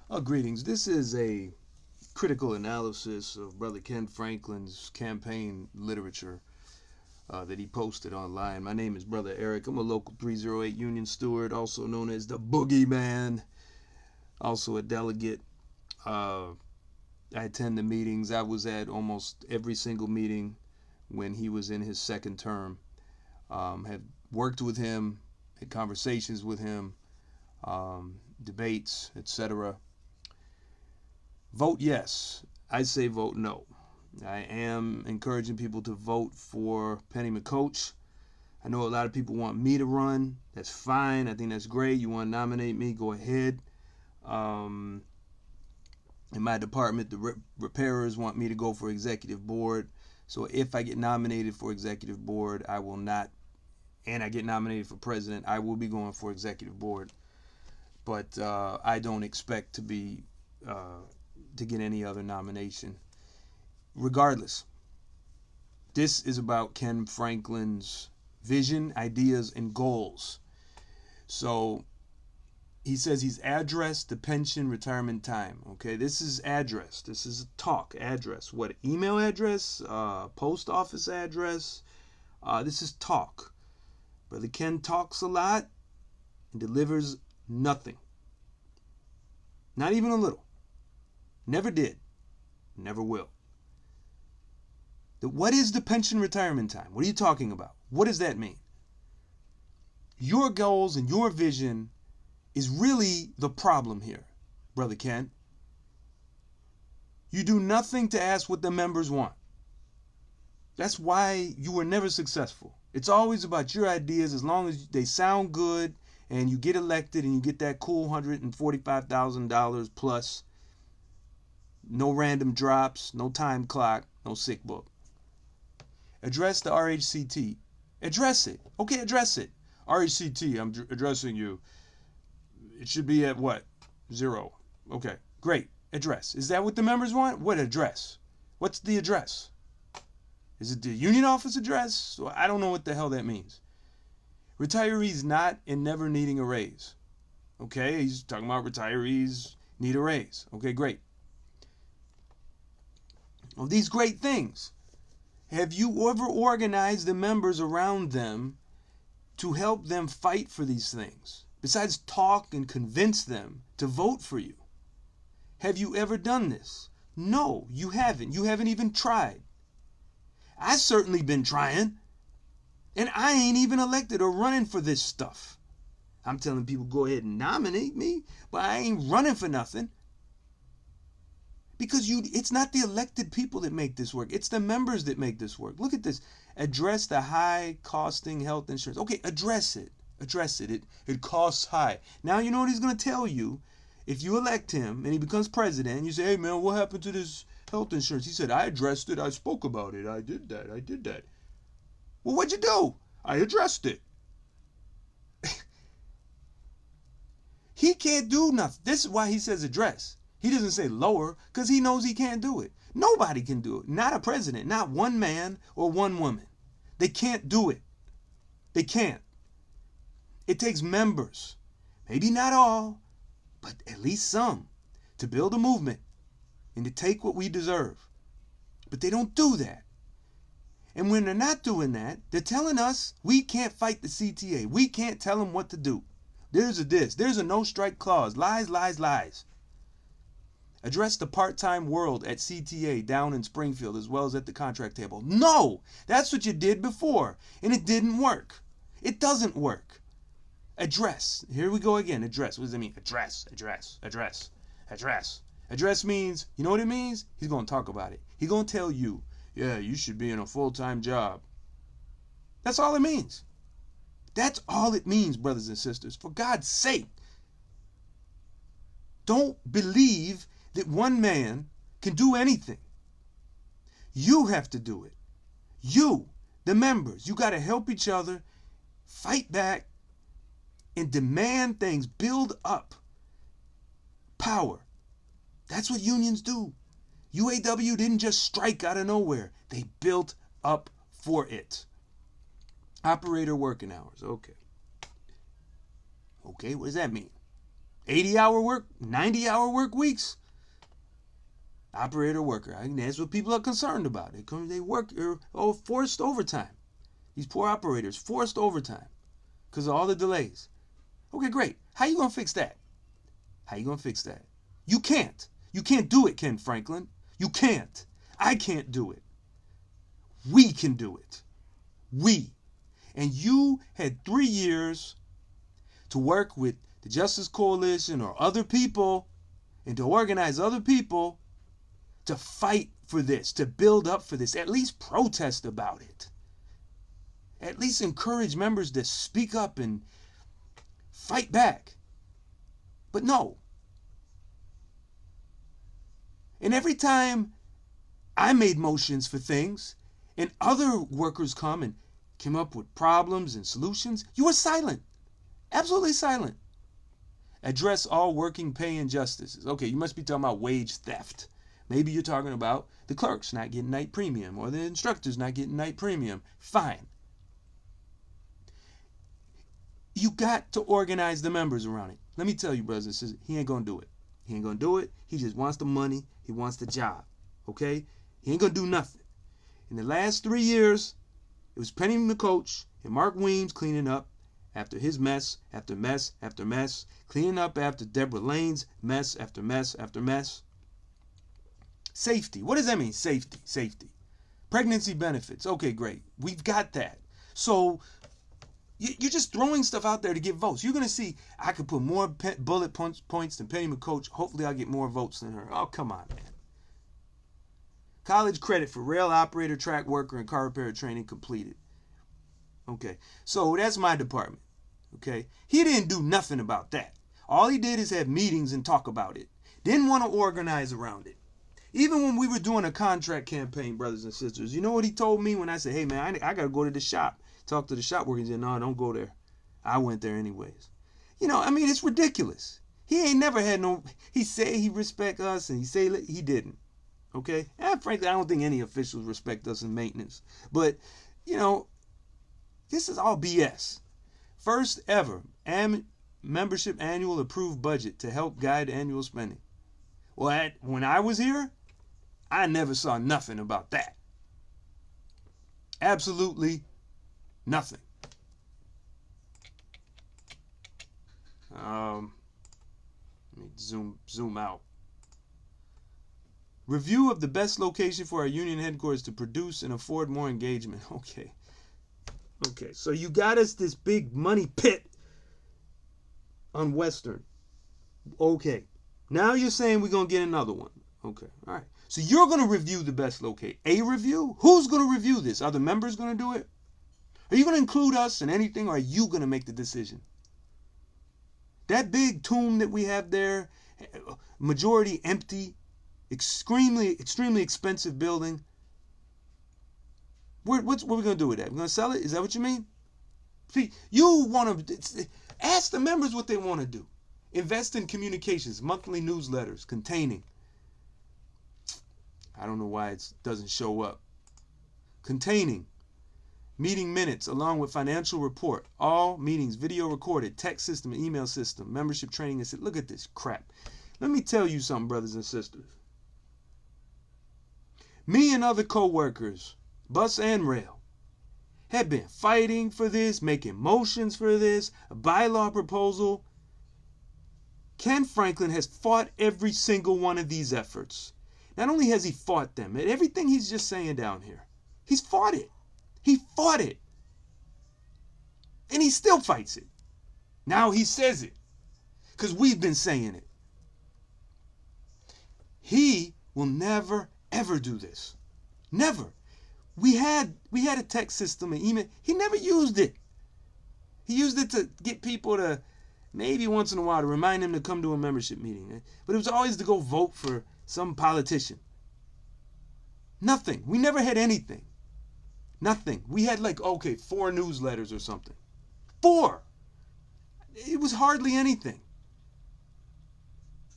Greetings. This is a critical analysis of Brother Ken Franklin's campaign literature that he posted online. My name is Brother Eric. I'm a local 308 Union steward, also known as the Boogeyman, also a delegate. I attend the meetings. I was at almost every single meeting when he was in his second term. Have worked with him, had conversations with him, debates, etc. Vote yes. I say vote no. I am encouraging people to vote for Pennie McCoach. I know a lot of people want me to run. That's fine. I think that's great. You want to nominate me? Go ahead. In my department, the repairers want me to go for executive board. So if I get nominated for executive board, I will not, and I get nominated for president, I will be going for executive board. But I don't expect to be to get any other nomination. Regardless, this is about Ken Franklin's vision, ideas, and goals. So he says he's addressed the pension retirement time. Okay, this is address. This is talk address. What, email address? Post office address? This is talk. Brother Ken talks a lot and delivers nothing. Not even a little. Never did. Never will. What is the pension retirement time? What are you talking about? What does that mean? Your goals and your vision is really the problem here, Brother Ken. You do nothing to ask what the members want. That's why you were never successful. It's always about your ideas, as long as they sound good and you get elected and you get that cool $145,000 plus. No random drops, no time clock, no sick book. Address the RHCT. Address it. Okay, address it. RHCT, I'm addressing you. It should be at what? 0. Okay, great. Address. Is that what the members want? What address? What's the address? Is it the union office address? I don't know what the hell that means. Retirees not and never needing a raise. Okay, he's talking about retirees need a raise. Okay, great. Well, these great things. Have you ever organized the members around them to help them fight for these things? Besides talk and convince them to vote for you. Have you ever done this? No, you haven't. You haven't even tried. I've certainly been trying. And I ain't even elected or running for this stuff. I'm telling people go ahead and nominate me, but I ain't running for nothing. Because it's not the elected people that make this work. It's the members that make this work. Look at this. Address the high costing health insurance. Okay, address it. Address it. It costs high. Now you know what he's going to tell you. If you elect him and he becomes president, you say, hey man, what happened to this health insurance? He said, I addressed it. I spoke about it. I did that. Well, what'd you do? I addressed it. He can't do nothing. This is why he says address. He doesn't say lower because he knows he can't do it. Nobody can do it. Not a president. Not one man or one woman. They can't do it. They can't. It takes members, maybe not all, but at least some, to build a movement and to take what we deserve. But they don't do that. And when they're not doing that, they're telling us we can't fight the CTA. We can't tell them what to do. There's a this. There's a no strike clause. Lies, lies, lies. Address the part-time world at CTA down in Springfield as well as at the contract table. No! That's what you did before, and it didn't work. It doesn't work. Address. Here we go again. Address. What does it mean? Address. Address means, you know what it means? He's going to talk about it. He's going to tell you, yeah, you should be in a full-time job. That's all it means. That's all it means, brothers and sisters. For God's sake, don't believe that one man can do anything. You have to do it. You, the members, you got to help each other, fight back, and demand things, build up power. That's what unions do. UAW didn't just strike out of nowhere. They built up for it. Operator working hours. Okay. Okay, what does that mean? 80-hour work, 90-hour work weeks. Operator, worker. That's what people are concerned about. They work forced overtime. These poor operators, forced overtime because of all the delays. Okay, great. How you going to fix that? How you going to fix that? You can't. You can't do it, Ken Franklin. You can't. I can't do it. We can do it. We. And you had 3 years to work with the Justice Coalition or other people and to organize other people to fight for this, to build up for this, at least protest about it. At least encourage members to speak up and fight back. But no. And every time I made motions for things and other workers come and came up with problems and solutions, you were silent. Absolutely silent. Address all working pay injustices. Okay, you must be talking about wage theft. Maybe you're talking about the clerks not getting night premium or the instructors not getting night premium. Fine. You got to organize the members around it. Let me tell you, brothers and sisters, he ain't going to do it. He ain't going to do it. He just wants the money. He wants the job. Okay? He ain't going to do nothing. In the last 3 years, it was Pennie McCoach and Mark Weems cleaning up after his mess after mess after mess, cleaning up after Deborah Lane's mess after mess after mess. Safety. What does that mean? Safety. Safety. Pregnancy benefits. Okay, great. We've got that. So you're just throwing stuff out there to get votes. You're going to see I could put more bullet points than Pennie McCoach. Hopefully I'll get more votes than her. Oh, come on, man. College credit for rail operator, track worker, and car repair training completed. Okay, so that's my department. Okay, he didn't do nothing about that. All he did is have meetings and talk about it. Didn't want to organize around it. Even when we were doing a contract campaign, brothers and sisters, you know what he told me when I said, hey, man, I got to go to the shop. Talk to the shop worker. He said, no, don't go there. I went there anyways. You know, I mean, it's ridiculous. He ain't never had no, he said he respect us and he say he didn't. Okay? And frankly, I don't think any officials respect us in maintenance. But, you know, this is all BS. First ever membership annual approved budget to help guide annual spending. Well, when I was here, I never saw nothing about that. Absolutely nothing. Let me zoom out. Review of the best location for our union headquarters to produce and afford more engagement. Okay. Okay, so you got us this big money pit on Western. Okay. Now you're saying we're going to get another one. Okay, all right. So you're going to review the best location. A review? Who's going to review this? Are the members going to do it? Are you going to include us in anything, or are you going to make the decision? That big tomb that we have there, majority empty, extremely expensive building. What are we going to do with that? We're going to sell it? Is that what you mean? See, you want to ask the members what they want to do. Invest in communications, monthly newsletters containing. I don't know why it doesn't show up. Containing meeting minutes along with financial report. All meetings video recorded, text system, email system, membership training. And look at this crap. Let me tell you something, brothers and sisters. Me and other co-workers, bus and rail, have been fighting for this, making motions for this, a bylaw proposal. Ken Franklin has fought every single one of these efforts. Not only has he fought them, everything he's just saying down here, he's fought it. He fought it. And he still fights it. Now he says it. Because we've been saying it. He will never, ever do this. Never. We had a text system and email. He never used it. He used it to get people to, maybe once in a while, to remind them to come to a membership meeting. But it was always to go vote for some politician. Nothing. We never had anything. Nothing. We had 4 newsletters or something. 4. It was hardly anything.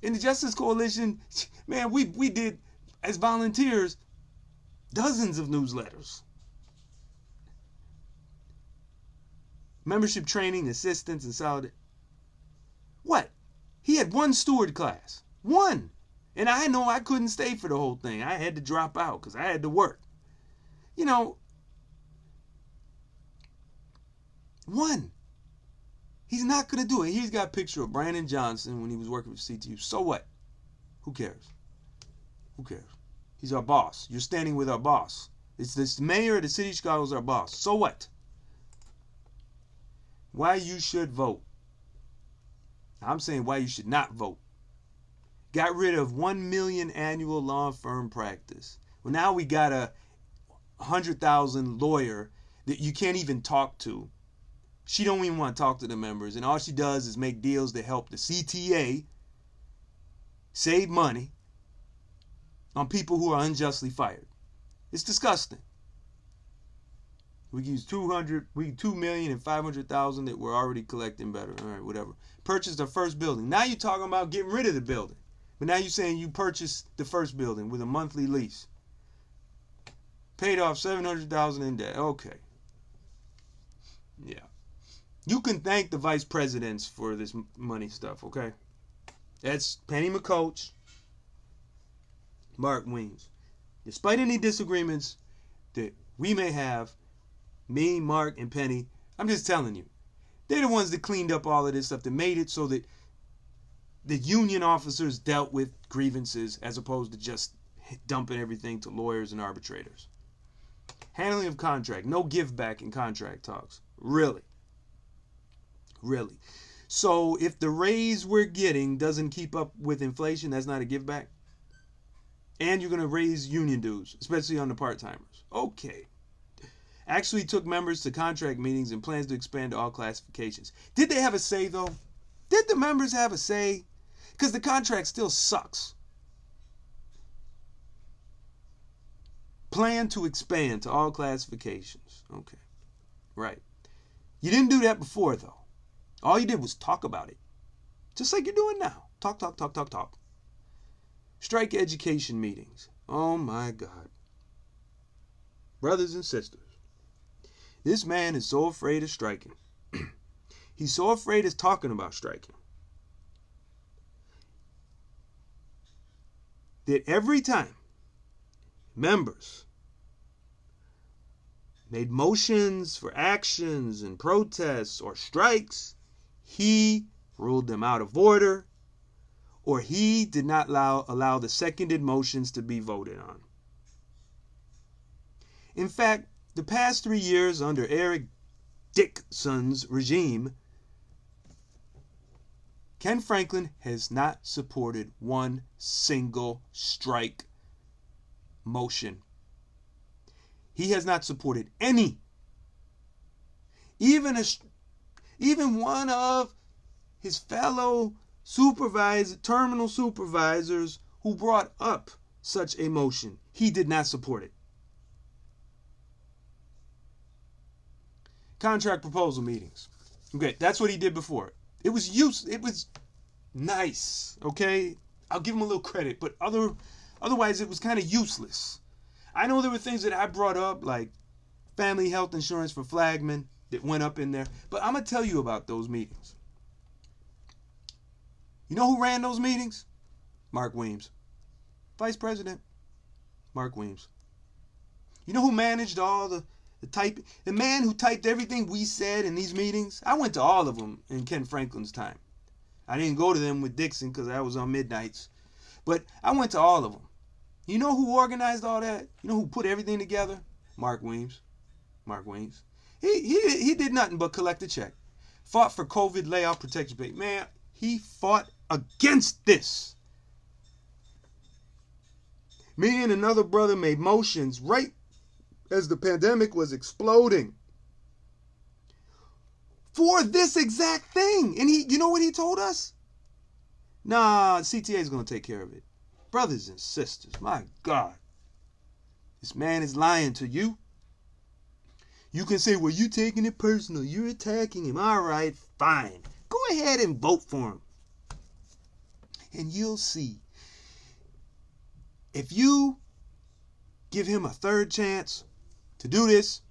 In the Justice Coalition, man, we did, as volunteers, dozens of newsletters. Membership training, assistance, and solidarity. What? He had one steward class. One. And I know I couldn't stay for the whole thing. I had to drop out because I had to work. You know, one. He's not going to do it. He's got a picture of Brandon Johnson when he was working for CTU. So what? Who cares? Who cares? He's our boss. You're standing with our boss. It's this mayor of the city of Chicago is our boss. So what? Why you should vote. I'm saying why you should not vote. Got rid of 1 million annual law firm practice. Well, now we got a 100,000 lawyer that you can't even talk to. She don't even want to talk to the members, and all she does is make deals to help the CTA save money on people who are unjustly fired. It's disgusting. We use 2 million and 500,000 that we're already collecting better. All right, whatever. Purchased the first building. Now you're talking about getting rid of the building. But now you're saying you purchased the first building with a monthly lease. Paid off 700,000 in debt. Okay. Yeah. You can thank the vice presidents for this money stuff, okay? That's Pennie McCoach, Mark Weems. Despite any disagreements that we may have, me, Mark, and Pennie, I'm just telling you, they're the ones that cleaned up all of this stuff, that made it so that the union officers dealt with grievances as opposed to just dumping everything to lawyers and arbitrators. Handling of contract, no give back in contract talks. Really. Really. So if the raise we're getting doesn't keep up with inflation, that's not a give back. And you're going to raise union dues, especially on the part-timers. Okay. Actually took members to contract meetings and plans to expand to all classifications. Did they have a say, though? Did the members have a say? Because the contract still sucks. Plan to expand to all classifications. Okay. Right. You didn't do that before, though. All you did was talk about it. Just like you're doing now. Talk, talk, talk, talk, talk. Strike education meetings. Oh, my God. Brothers and sisters, this man is so afraid of striking. He's so afraid of talking about striking that every time members made motions for actions and protests or strikes, he ruled them out of order, or he did not allow the seconded motions to be voted on. In fact, the past 3 years under Eric Dixon's regime, Ken Franklin has not supported one single strike motion. He has not supported any. Even one of his fellow terminal supervisors who brought up such a motion, he did not support it. Contract proposal meetings. Okay, that's what he did before. It was nice, okay? I'll give him a little credit, but otherwise it was kind of useless. I know there were things that I brought up, like family health insurance for flagmen that went up in there, but I'm going to tell you about those meetings. You know who ran those meetings? Mark Weems. Vice President, Mark Weems. You know who managed all the type? The man who typed everything we said in these meetings? I went to all of them in Ken Franklin's time. I didn't go to them with Dixon because I was on midnights, but I went to all of them. You know who organized all that? You know who put everything together? Mark Weems. Mark Weems. He did nothing but collect a check. Fought for COVID layoff protection pay. Man, he fought against this. Me and another brother made motions right as the pandemic was exploding for this exact thing. And you know what he told us? Nah, CTA is going to take care of it. Brothers and sisters, my God. This man is lying to you. You can say, well, you're taking it personal. You're attacking him. All right, fine. Go ahead and vote for him. And you'll see. If you give him a third chance to do this,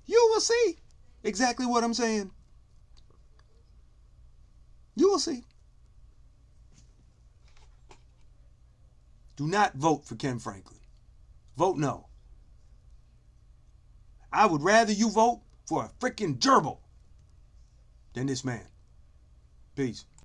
you will see exactly what I'm saying. You will see. Do not vote for Ken Franklin. Vote no. I would rather you vote for a freaking gerbil than this man. Peace.